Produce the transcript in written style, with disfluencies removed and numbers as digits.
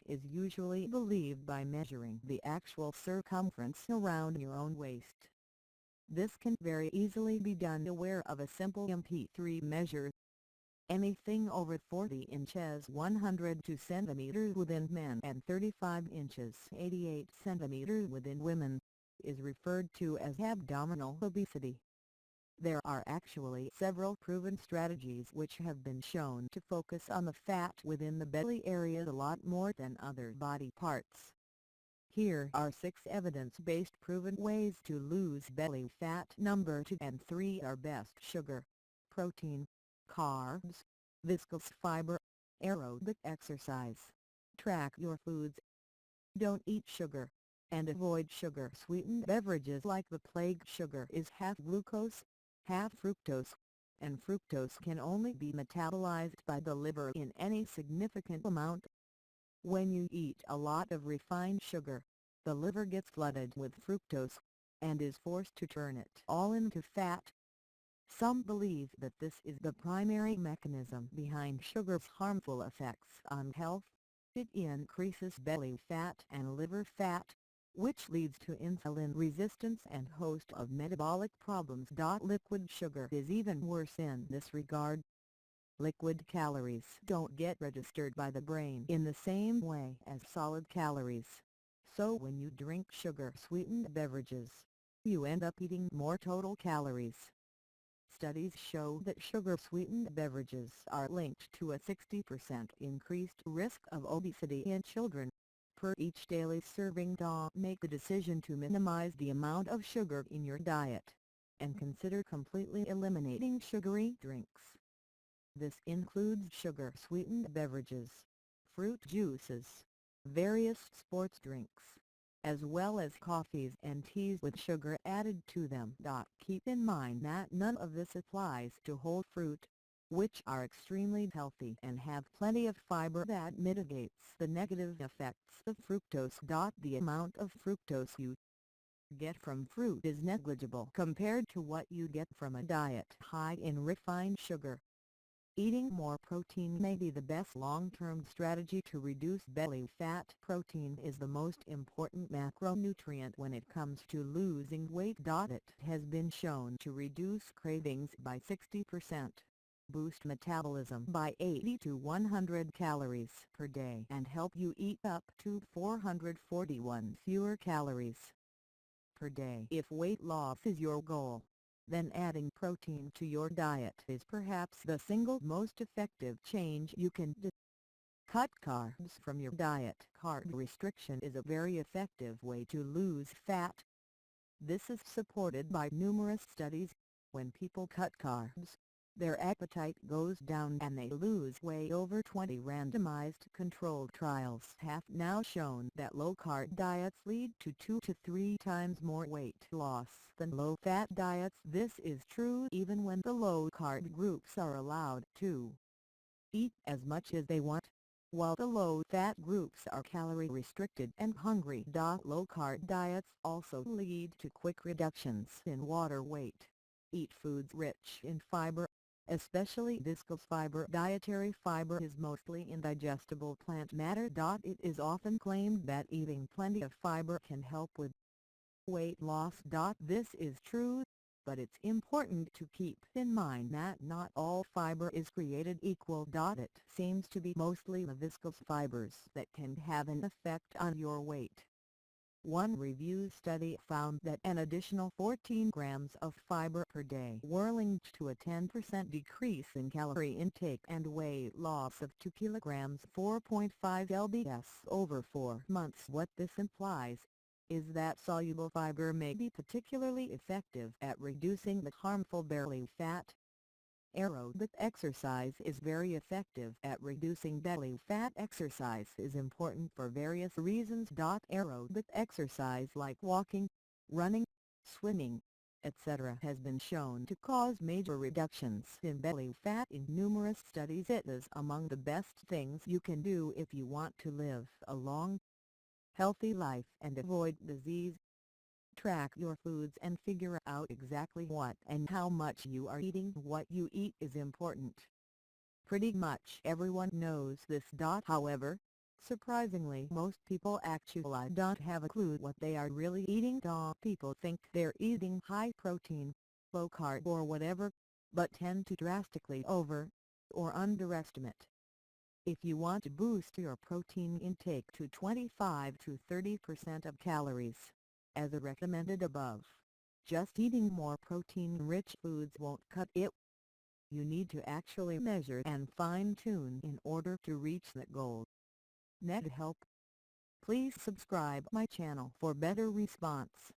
is usually believed by measuring the actual circumference around your own waist. This can very easily be done aware of a simple MP3 measure. Anything over 40 inches 102 centimeters within men and 35 inches 88 centimeters within women is referred to as abdominal obesity. There are actually several proven strategies which have been shown to focus on the fat within the belly area a lot more than other body parts. Here are 6 evidence-based proven ways to lose belly fat. Number 2 and 3 are best: sugar, protein, carbs, viscous fiber, aerobic exercise. Track your foods. Don't eat sugar, and avoid sugar-sweetened beverages like the plague. Sugar is half glucose, half fructose, and fructose can only be metabolized by the liver in any significant amount. When you eat a lot of refined sugar, the liver gets flooded with fructose, and is forced to turn it all into fat. Some believe that this is the primary mechanism behind sugar's harmful effects on health. It increases belly fat and liver fat, which leads to insulin resistance and a host of metabolic problems. Liquid sugar is even worse in this regard. Liquid calories don't get registered by the brain in the same way as solid calories. So when you drink sugar-sweetened beverages, you end up eating more total calories. Studies show that sugar-sweetened beverages are linked to a 60% increased risk of obesity in children. Per each daily serving. Make the decision to minimize the amount of sugar in your diet, and consider completely eliminating sugary drinks. This includes sugar-sweetened beverages, fruit juices, various sports drinks, as well as coffees and teas with sugar added to them. Keep in mind that none of this applies to whole fruit, which are extremely healthy and have plenty of fiber that mitigates the negative effects of fructose. The amount of fructose you get from fruit is negligible compared to what you get from a diet high in refined sugar. Eating more protein may be the best long-term strategy to reduce belly fat. Protein is the most important macronutrient when it comes to losing weight. It has been shown to reduce cravings by 60%, boost metabolism by 80 to 100 calories per day, and help you eat up to 441 fewer calories per day. If weight loss is your goal, then adding protein to your diet is perhaps the single most effective change you can do. Cut carbs from your diet. Carb restriction is a very effective way to lose fat. This is supported by numerous studies. When people cut carbs, their appetite goes down and they lose weight. Over 20 randomized controlled trials have now shown that low-carb diets lead to 2 to 3 times more weight loss than low-fat diets. This is true even when the low-carb groups are allowed to eat as much as they want, while the low-fat groups are calorie-restricted and hungry. Low-carb diets also lead to quick reductions in water weight. Eat foods rich in fiber, especially viscous fiber. Dietary fiber is mostly indigestible plant matter. It is often claimed that eating plenty of fiber can help with weight loss. This is true, but it's important to keep in mind that not all fiber is created equal. It seems to be mostly the viscous fibers that can have an effect on your weight. One review study found that an additional 14 grams of fiber per day were linked to a 10% decrease in calorie intake and weight loss of 2 kilograms 4.5 lbs over 4 months. What this implies is that soluble fiber may be particularly effective at reducing the harmful belly fat. Aerobic exercise is very effective at reducing belly fat. Exercise is important for various reasons. Aerobic exercise like walking, running, swimming, etc. has been shown to cause major reductions in belly fat in numerous studies. It is among the best things you can do if you want to live a long, healthy life and avoid disease. Track your foods and figure out exactly what and how much you are eating. What you eat is important. Pretty much everyone knows this. However, Surprisingly, most people actually don't have a clue what they are really eating. People think they're eating high protein, low carb or whatever, but tend to drastically or underestimate. If you want to boost your protein intake to 25 to 30% of calories, as recommended above, just eating more protein-rich foods won't cut it. You need to actually measure and fine-tune in order to reach that goal. Need help? Please subscribe my channel for better response.